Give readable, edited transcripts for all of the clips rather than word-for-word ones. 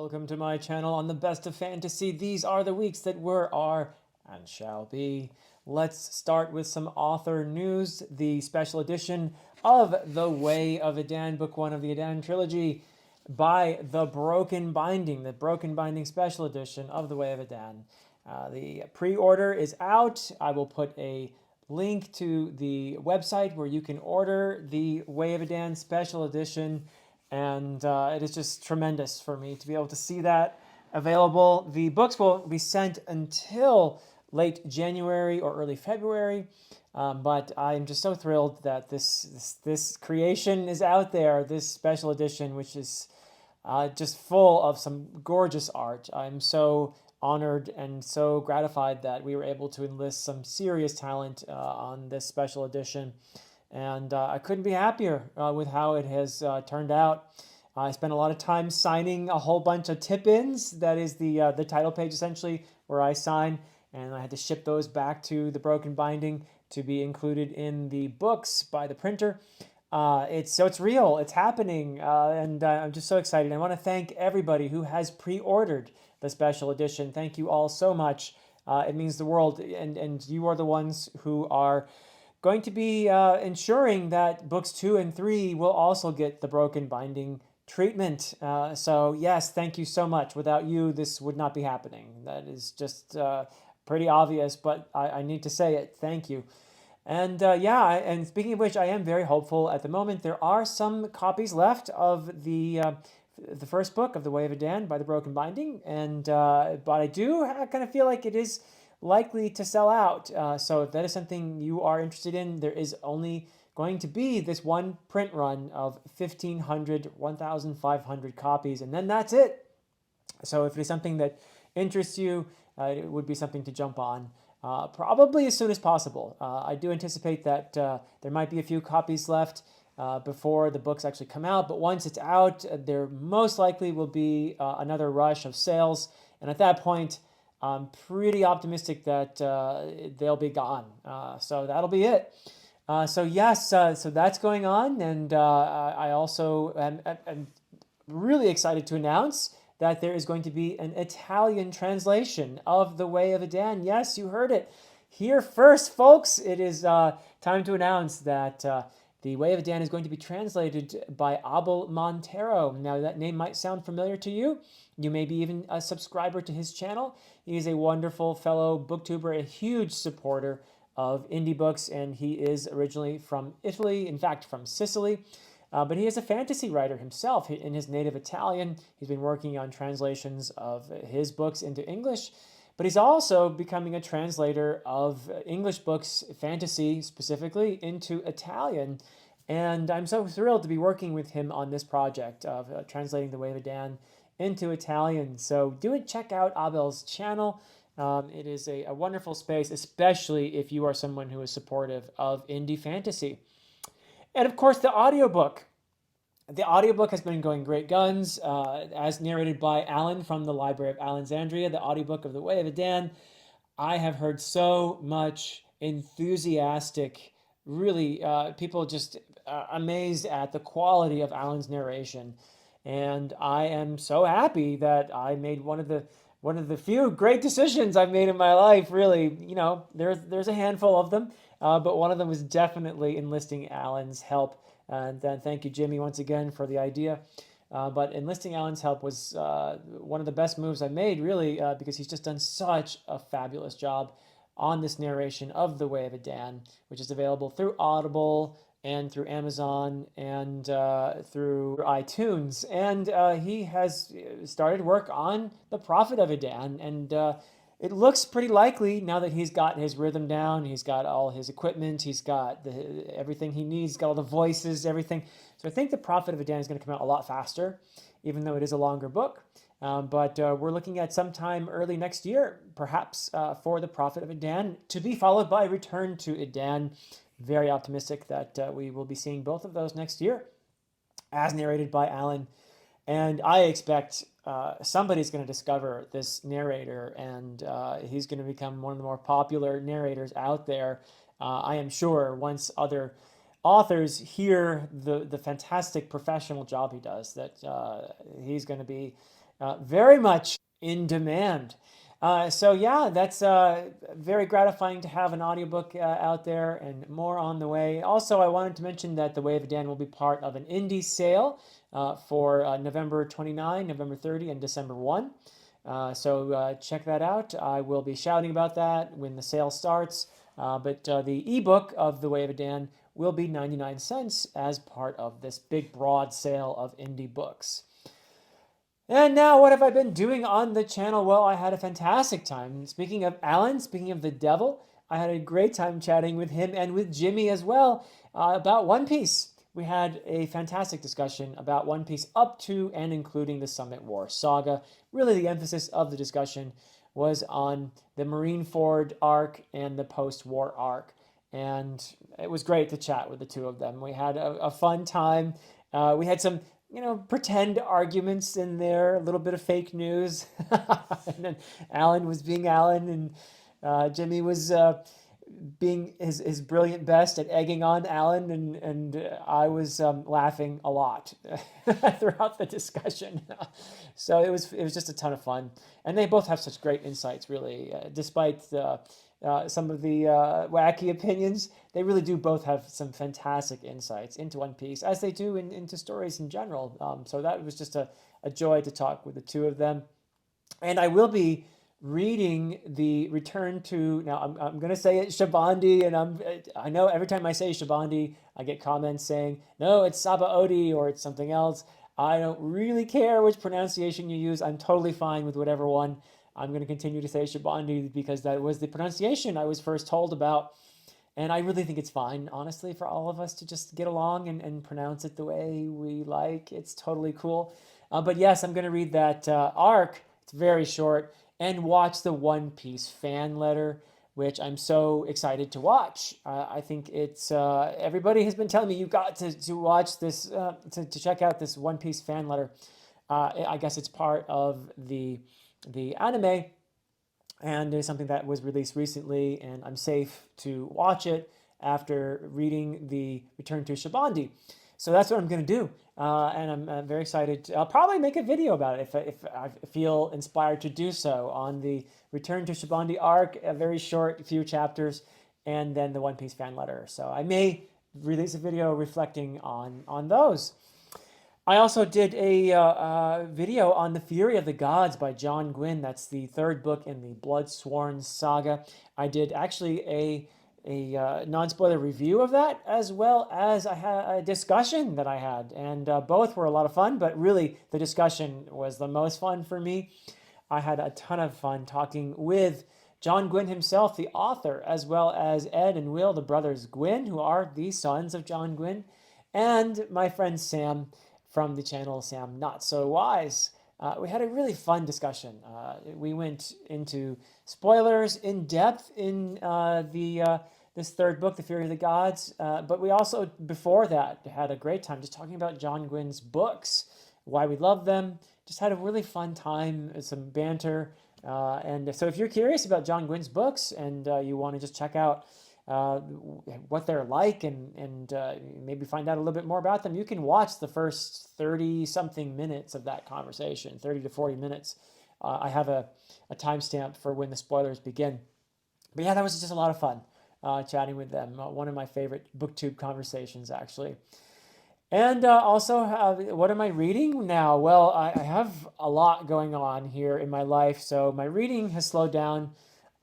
Welcome to my channel on the best of fantasy. These are the weeks that were, are, and shall be. Let's start with some author news. The special edition of The Way of Adan, book one of the Adan trilogy by The Broken Binding, the Broken Binding special edition of The Way of Adan. The pre-order is out. I will put a link to the website where you can order the Way of Adan special edition. And it is just tremendous for me to be able to see that available. The books will be sent until late January or early February, but I'm just so thrilled that this creation is out there, this special edition, which is just full of some gorgeous art. I'm so honored and so gratified that we were able to enlist some serious talent on this special edition. And I couldn't be happier with how it has turned out. I spent a lot of time signing a whole bunch of tip-ins. That is the title page, essentially, where I sign. And I had to ship those back to the Broken Binding to be included in the books by the printer. It's real. It's happening. And I'm just so excited. I want to thank everybody who has pre-ordered the special edition. Thank you all so much. It means the world. And you are the ones who are going to be ensuring that books 2 and 3 will also get the Broken Binding treatment. So yes, thank you so much. Without you, this would not be happening. That is just pretty obvious, but I need to say it. Thank you. And and speaking of which, I am very hopeful at the moment. There are some copies left of the first book of The Way of Adan by the Broken Binding, and but I do kind of feel like it is likely to sell out. So if that is something you are interested in, there is only going to be this one print run of 1,500 copies, and then that's it. So if it is something that interests you, it would be something to jump on probably as soon as possible. I do anticipate that there might be a few copies left before the books actually come out, but once it's out, there most likely will be another rush of sales, and at that point, I'm pretty optimistic that they'll be gone. So that'll be it. So that's going on, and I also am really excited to announce that there is going to be an Italian translation of The Way of Adan. Yes, you heard it here first, folks. It is time to announce that The Way of Adan is going to be translated by Abel Montero. Now, that name might sound familiar to you. You may be even a subscriber to his channel. He is a wonderful fellow booktuber, a huge supporter of indie books, and he is originally from Italy, in fact, from Sicily. But he is a fantasy writer himself in his native Italian. He's been working on translations of his books into English, but he's also becoming a translator of English books, fantasy specifically, into Italian. And I'm so thrilled to be working with him on this project of translating The Way of Adan into Italian. So do check out Abel's channel. It is a wonderful space, especially if you are someone who is supportive of indie fantasy. And of course, the audiobook. The audiobook has been going great guns, as narrated by Alan from the Library of Alexandria, the audiobook of The Way of Adan. I have heard so much enthusiastic, really, people just amazed at the quality of Alan's narration. And I am so happy that I made one of the few great decisions I've made in my life. Really, there's a handful of them, but one of them was definitely enlisting Alan's help. And then thank you, Jimmy, once again for the idea. But enlisting Alan's help was one of the best moves I made, really, because he's just done such a fabulous job on this narration of The Way of Adan, which is available through Audible and through Amazon and through iTunes. And he has started work on The Prophet of Adan, and it looks pretty likely now that he's got his rhythm down, he's got all his equipment, he's got everything he needs, he's got all the voices, everything. So I think The Prophet of Adan is going to come out a lot faster, even though it is a longer book. But we're looking at sometime early next year, perhaps, for The Prophet of Adan, to be followed by Return to Adan. Very optimistic that we will be seeing both of those next year, as narrated by Alan. And I expect somebody's going to discover this narrator, and he's going to become one of the more popular narrators out there. I am sure once other authors hear the fantastic professional job he does, that he's going to be very much in demand. So yeah, that's very gratifying to have an audiobook out there and more on the way. Also, I wanted to mention that the Way of Adan will be part of an indie sale for November 29, November 30, and December 1. So check that out. I will be shouting about that when the sale starts. But the ebook of The Way of Adan will be 99 cents as part of this big broad sale of indie books. And now, what have I been doing on the channel? Well, I had a fantastic time. Speaking of Alan, speaking of the devil, I had a great time chatting with him and with Jimmy as well about One Piece. We had a fantastic discussion about One Piece up to and including the Summit War saga. Really, the emphasis of the discussion was on the Marineford arc and the post-war arc. And it was great to chat with the two of them. We had a fun time. We had some pretend arguments in there, a little bit of fake news. And then Alan was being Alan, and Jimmy was being his brilliant best at egging on Alan, and I was laughing a lot throughout the discussion. So it was just a ton of fun, and they both have such great insights, really, despite some of the wacky opinions. They really do both have some fantastic insights into One Piece, as they do into stories in general. So that was just a joy to talk with the two of them. And I will be reading the Return to, now I'm going to say it Shabandi, and I know every time I say Shabandi, I get comments saying, no, it's Sabaody or it's something else. I don't really care which pronunciation you use. I'm totally fine with whatever one. I'm going to continue to say Shabandi because that was the pronunciation I was first told about. And I really think it's fine, honestly, for all of us to just get along and pronounce it the way we like. It's totally cool. But yes, I'm going to read that arc. It's very short. And watch the One Piece fan letter, which I'm so excited to watch. I think it's everybody has been telling me you got to watch this, to check out this One Piece fan letter. I guess it's part of the anime, and it's something that was released recently, and I'm safe to watch it after reading the Return to Shabandi. So that's what I'm going to do, and I'm very excited. I'll probably make a video about it if I feel inspired to do so on the Return to Shabandi arc, a very short few chapters, and then the One Piece fan letter. So I may release a video reflecting on those. I also did a video on The Fury of the Gods by John Gwynne. That's the third book in the Bloodsworn saga. I did actually a non-spoiler review of that, as well as I had a discussion that I had, and both were a lot of fun, but really the discussion was the most fun for me. I had a ton of fun talking with John Gwynne himself, the author, as well as Ed and Will, the brothers Gwynne, who are the sons of John Gwynne, and my friend Sam from the channel Sam Not So Wise. We had a really fun discussion. We went into spoilers in depth in this third book, The Fury of the Gods, but we also, before that, had a great time just talking about John Gwynne's books, why we love them. Just had a really fun time, some banter. And so if you're curious about John Gwynne's books and you want to just check out what they're like and maybe find out a little bit more about them, you can watch the first 30 something minutes of that conversation, 30 to 40 minutes. I have a timestamp for when the spoilers begin. But yeah, that was just a lot of fun chatting with them. One of my favorite booktube conversations, actually. And also, what am I reading now? Well, I have a lot going on here in my life, so my reading has slowed down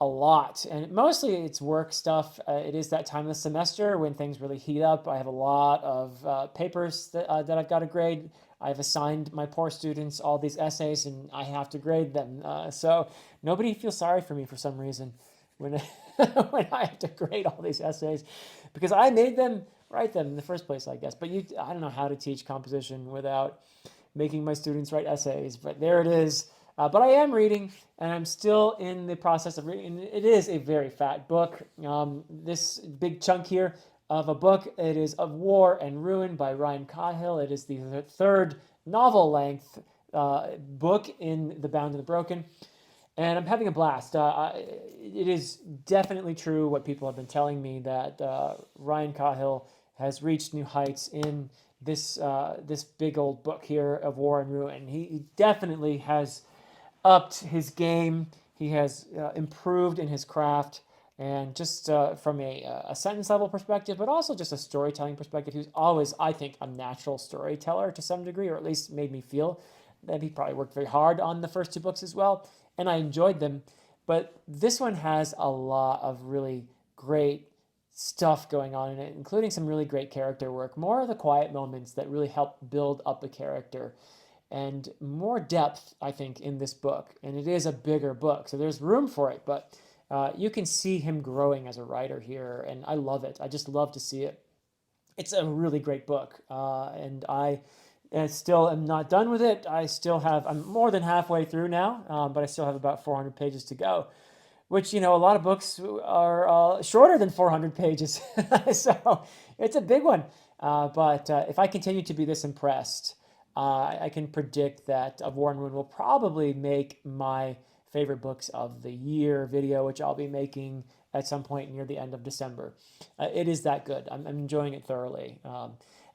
a lot, and mostly it's work stuff. It is that time of the semester when things really heat up. I have a lot of papers that I've got to grade. I've assigned my poor students all these essays, and I have to grade them. So nobody feels sorry for me for some reason when when I have to grade all these essays, because I made them write them in the first place, I guess. But I don't know how to teach composition without making my students write essays. But there it is. But I am reading, and I'm still in the process of reading. It is a very fat book. This big chunk here of a book, it is Of War and Ruin by Ryan Cahill. It is the third novel-length book in The Bound and the Broken, and I'm having a blast. It is definitely true what people have been telling me, that Ryan Cahill has reached new heights in this big old book here of War and Ruin. He definitely has upped his game. He has improved in his craft, and just from a sentence level perspective, but also just a storytelling perspective. He was always, I think, a natural storyteller to some degree, or at least made me feel that he probably worked very hard on the first two books as well, and I enjoyed them. But this one has a lot of really great stuff going on in it, including some really great character work, more of the quiet moments that really help build up a character, and more depth, I think, in this book. And it is a bigger book, so there's room for it, but you can see him growing as a writer here, and I love it. I just love to see it. It's a really great book, and I still am not done with it. I'm more than halfway through now, but I still have about 400 pages to go, which, a lot of books are shorter than 400 pages. So it's a big one. But if I continue to be this impressed, I can predict that Of War and Ruin will probably make my favorite books of the year video, which I'll be making at some point near the end of December. It is that good. I'm enjoying it thoroughly.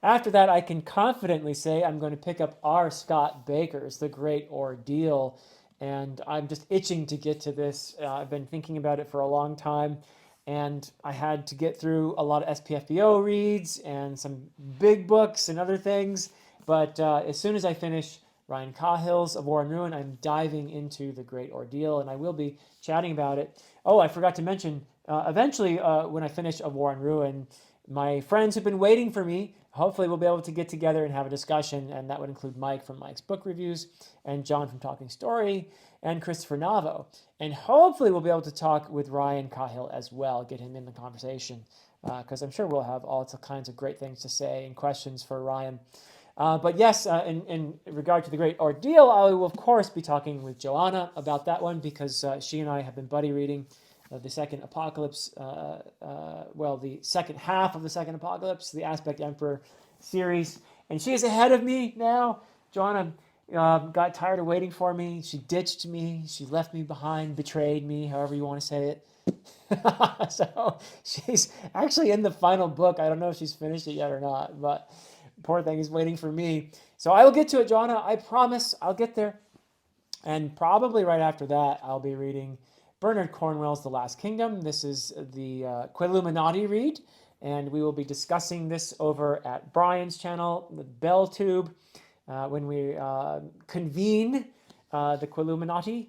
After that, I can confidently say I'm going to pick up R. Scott Baker's The Great Ordeal, and I'm just itching to get to this. I've been thinking about it for a long time, and I had to get through a lot of SPFBO reads and some big books and other things. But as soon as I finish Ryan Cahill's Of War and Ruin, I'm diving into The Great Ordeal, and I will be chatting about it. Oh, I forgot to mention, eventually, when I finish Of War and Ruin, my friends who've been waiting for me, hopefully we'll be able to get together and have a discussion, and that would include Mike from Mike's Book Reviews, and John from Talking Story, and Christopher Navo. And hopefully we'll be able to talk with Ryan Cahill as well, get him in the conversation, because I'm sure we'll have all kinds of great things to say and questions for Ryan. But yes, in regard to The Great Ordeal, I will, of course, be talking with Joanna about that one, because she and I have been buddy reading the second Apocalypse, the second half of the second Apocalypse, the Aspect Emperor series. And she is ahead of me now. Joanna got tired of waiting for me. She ditched me. She left me behind, betrayed me, however you want to say it. So she's actually in the final book. I don't know if she's finished it yet or not, but poor thing is waiting for me. So I will get to it, Joanna. I promise I'll get there. And probably right after that, I'll be reading Bernard Cornwell's The Last Kingdom. This is the Quiluminati read, and we will be discussing this over at Brian's channel, the BellTube, when we convene the Quiluminati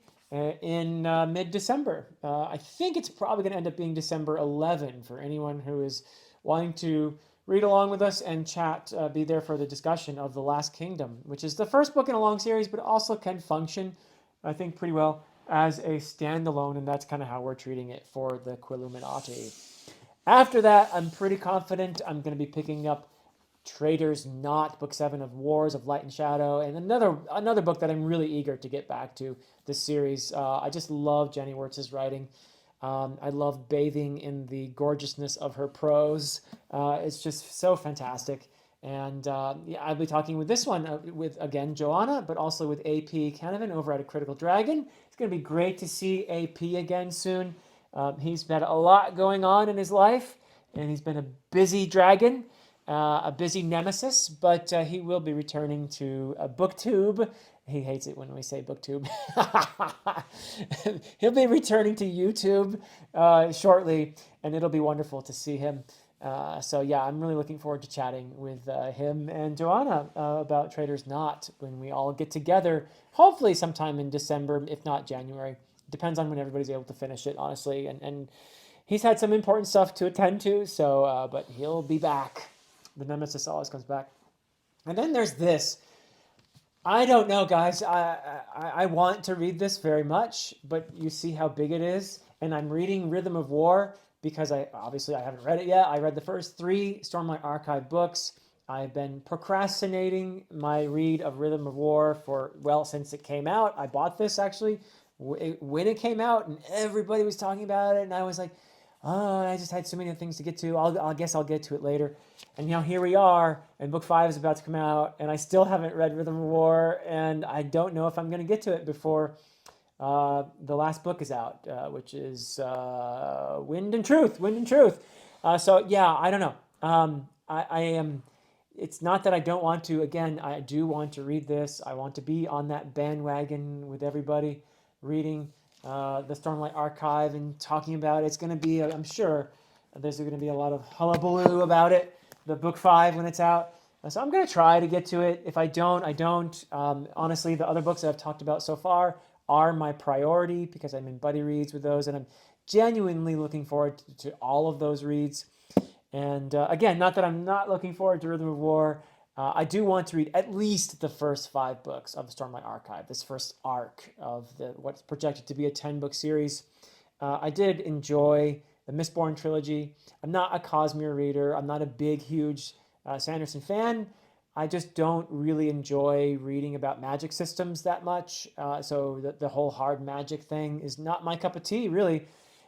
in mid-December. I think it's probably going to end up being December 11 for anyone who is wanting to read along with us and chat, be there for the discussion of The Last Kingdom, which is the first book in a long series, but also can function, I think, pretty well as a standalone, and that's kind of how we're treating it for the Quiluminati. After that, I'm pretty confident I'm going to be picking up Trader's Knot, Book 7 of Wars of Light and Shadow, and another book that I'm really eager to get back to this series. I just love Jenny Wirtz's writing. I love bathing in the gorgeousness of her prose. It's just so fantastic. And I'll be talking with this one with, again, Joanna, but also with AP Canavan over at A Critical Dragon. It's going to be great to see AP again soon. He's had a lot going on in his life, and he's been a busy dragon, a busy nemesis, but he will be returning to BookTube. He hates it when we say BookTube. He'll be returning to YouTube shortly, and it'll be wonderful to see him. So yeah, I'm really looking forward to chatting with him and Joanna about Trader's Knot when we all get together, hopefully sometime in December, if not January. Depends on when everybody's able to finish it, honestly. And he's had some important stuff to attend to, so but he'll be back. The nemesis always comes back. And then there's this. I don't know, guys. I want to read this very much, but you see how big it is. And I'm reading Rhythm of War because I haven't read it yet. I read the first 3 Stormlight Archive books. I've been procrastinating my read of Rhythm of War since it came out. I bought this actually when it came out, and everybody was talking about it, and I was like, oh, I just had so many things to get to. I guess I'll get to it later. And here we are, and book 5 is about to come out, and I still haven't read Rhythm of War, and I don't know if I'm going to get to it before the last book is out, which is Wind and Truth. So yeah, I don't know. I am it's not that I don't want to. Again, I do want to read this. I want to be on that bandwagon with everybody reading the Stormlight Archive and talking about it. It's going to be, I'm sure, there's going to be a lot of hullabaloo about it, the book 5 when it's out. So I'm going to try to get to it. If I don't, I don't. Honestly, the other books that I've talked about so far are my priority because I'm in buddy reads with those, and I'm genuinely looking forward to all of those reads. And again, not that I'm not looking forward to Rhythm of War. I do want to read at least the first 5 books of the Stormlight Archive, this first arc of what's projected to be a 10-book series. I did enjoy the Mistborn trilogy. I'm not a Cosmere reader. I'm not a big, huge Sanderson fan. I just don't really enjoy reading about magic systems that much. So the whole hard magic thing is not my cup of tea, really.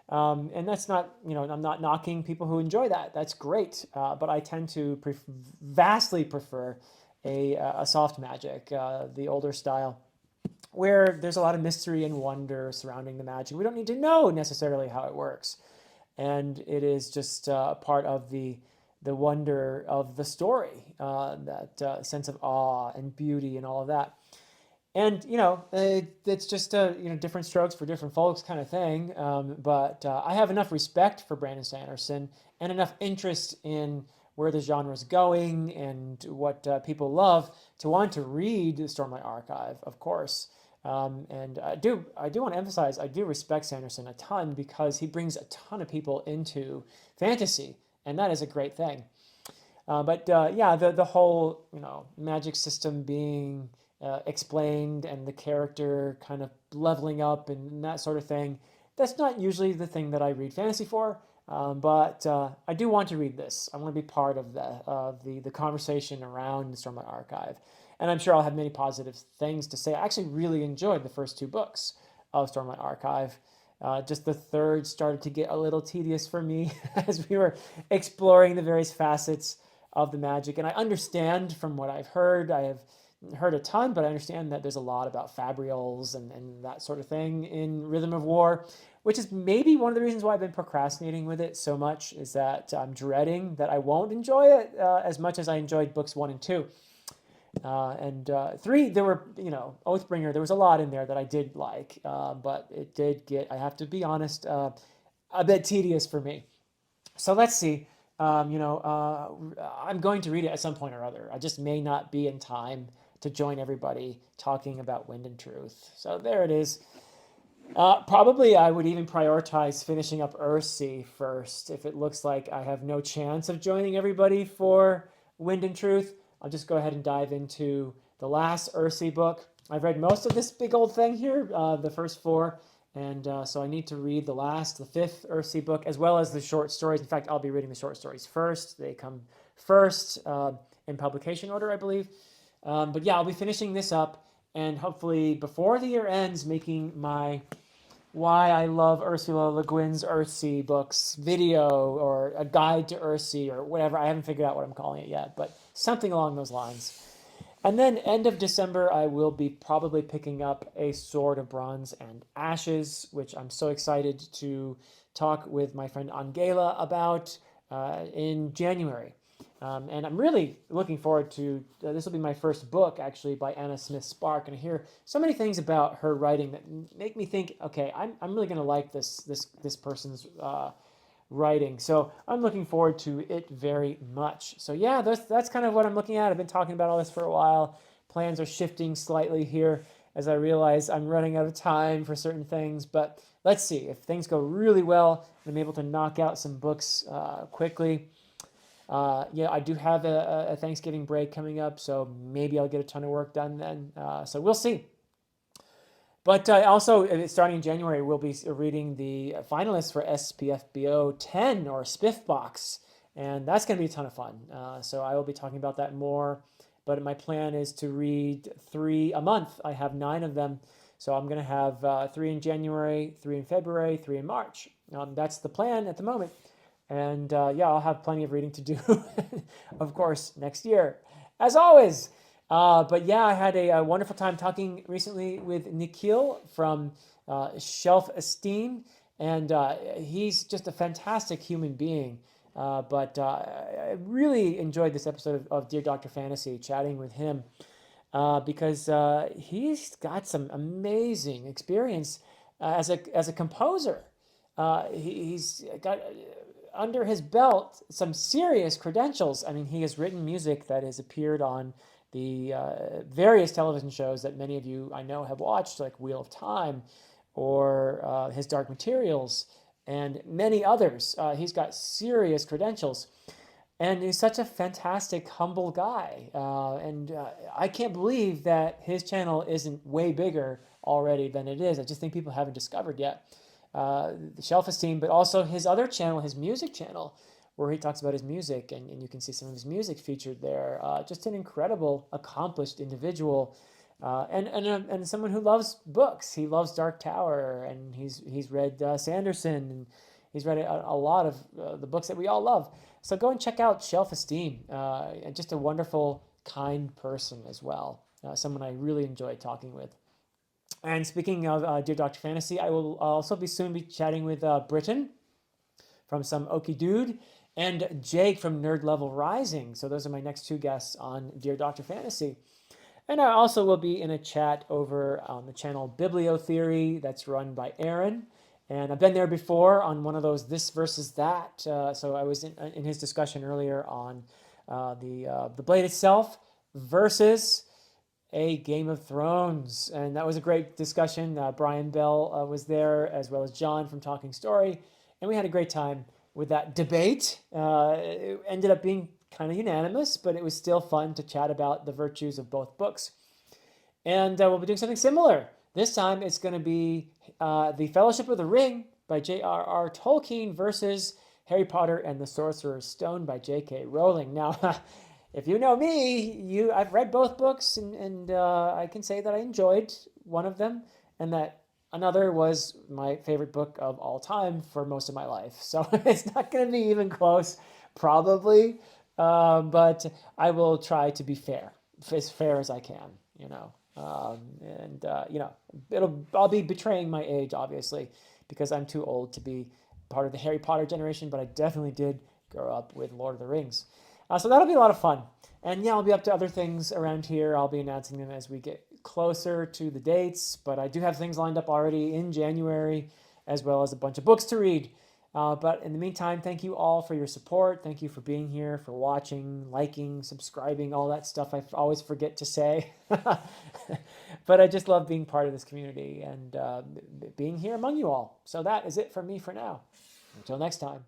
And that's not, I'm not knocking people who enjoy that. That's great. But I tend to vastly prefer a soft magic, the older style, where there's a lot of mystery and wonder surrounding the magic. We don't need to know necessarily how it works. And it is just part of the wonder of the story, that sense of awe and beauty and all of that. And it's just different strokes for different folks kind of thing. But I have enough respect for Brandon Sanderson and enough interest in where the genre is going and what people love to want to read the Stormlight Archive, of course. And I do want to emphasize I do respect Sanderson a ton because he brings a ton of people into fantasy, and that is a great thing. But the whole magic system being explained and the character kind of leveling up and that sort of thing. That's not usually the thing that I read fantasy for, but I do want to read this. I want to be part of the conversation around the Stormlight Archive, and I'm sure I'll have many positive things to say. I actually really enjoyed the first 2 books of Stormlight Archive. Just the third started to get a little tedious for me as we were exploring the various facets of the magic, and I understand from what I've heard. I have heard a ton, but I understand that there's a lot about fabrials and that sort of thing in Rhythm of War, which is maybe one of the reasons why I've been procrastinating with it so much, is that I'm dreading that I won't enjoy it as much as I enjoyed books 1 and 2. And 3, there were, Oathbringer, there was a lot in there that I did like, but it did get, I have to be honest, a bit tedious for me. So let's see. I'm going to read it at some point or other. I just may not be in time to join everybody talking about Wind and Truth. So there it is. Probably I would even prioritize finishing up Earthsea first. If it looks like I have no chance of joining everybody for Wind and Truth, I'll just go ahead and dive into the last Earthsea book. I've read most of this big old thing here, the first 4, and so I need to read the 5th Earthsea book, as well as the short stories. In fact, I'll be reading the short stories first. They come first in publication order, I believe. But yeah, I'll be finishing this up, and hopefully before the year ends, making my Why I Love Ursula Le Guin's Earthsea books video, or a guide to Earthsea, or whatever. I haven't figured out what I'm calling it yet, but something along those lines. And then end of December, I will be probably picking up A Sword of Bronze and Ashes, which I'm so excited to talk with my friend Angela about in January. And I'm really looking forward to, this will be my first book, actually, by Anna Smith Spark. And I hear so many things about her writing that make me think, okay, I'm really going to like this person's writing. So I'm looking forward to it very much. So yeah, that's kind of what I'm looking at. I've been talking about all this for a while. Plans are shifting slightly here as I realize I'm running out of time for certain things. But let's see. If things go really well and I'm able to knock out some books quickly, I do have a Thanksgiving break coming up, so maybe I'll get a ton of work done then. So we'll see. But also, starting in January, we'll be reading the finalists for SPFBO 10, or Spiff Box, and that's going to be a ton of fun. So I will be talking about that more, but my plan is to read 3 a month. I have 9 of them, so I'm going to have 3 in January, 3 in February, 3 in March. That's the plan at the moment. And I'll have plenty of reading to do, of course, next year, as always. But yeah, I had a wonderful time talking recently with Nikhil from Esteem, and he's just a fantastic human being. But I really enjoyed this episode of Dear Dr. Fantasy, chatting with him, because he's got some amazing experience as a composer. He's got under his belt some serious credentials. I mean, he has written music that has appeared on the various television shows that many of you I know have watched, like Wheel of Time or His Dark Materials and many others. He's got serious credentials. And he's such a fantastic, humble guy. And I can't believe that his channel isn't way bigger already than it is. I just think people haven't discovered yet the Shelf Esteem, but also his other channel, his music channel, where he talks about his music, and you can see some of his music featured there. Just an incredible, accomplished individual, and someone who loves books. He loves Dark Tower, and he's read Sanderson, and he's read a lot of the books that we all love. So go and check out Shelf Esteem, and just a wonderful, kind person as well. Someone I really enjoyed talking with. And speaking of Dear Dr. Fantasy, I will also soon be chatting with Britton from Some Okie Dude and Jake from Nerd Level Rising. So those are my next two guests on Dear Dr. Fantasy. And I also will be in a chat over on the channel Bibliotheory that's run by Aaron. And I've been there before on one of those This versus That. So I was in his discussion earlier on the blade itself versus a Game of Thrones. And that was a great discussion. Brian Bell was there, as well as John from Talking Story. And we had a great time with that debate. It ended up being kind of unanimous, but it was still fun to chat about the virtues of both books. And we'll be doing something similar. This time it's going to be The Fellowship of the Ring by J.R.R. Tolkien versus Harry Potter and the Sorcerer's Stone by J.K. Rowling. Now, if you know me, I've read both books, and I can say that I enjoyed one of them, and that another was my favorite book of all time for most of my life. So it's not going to be even close, probably, but I will try to be fair, as fair as I can, you know. You know, I'll be betraying my age, obviously, because I'm too old to be part of the Harry Potter generation, but I definitely did grow up with Lord of the Rings. So that'll be a lot of fun. And yeah, I'll be up to other things around here. I'll be announcing them as we get closer to the dates, but I do have things lined up already in January, as well as a bunch of books to read. But in the meantime, thank you all for your support. Thank you for being here, for watching, liking, subscribing, all that stuff I always forget to say. But I just love being part of this community and being here among you all. So that is it from me for now. Until next time.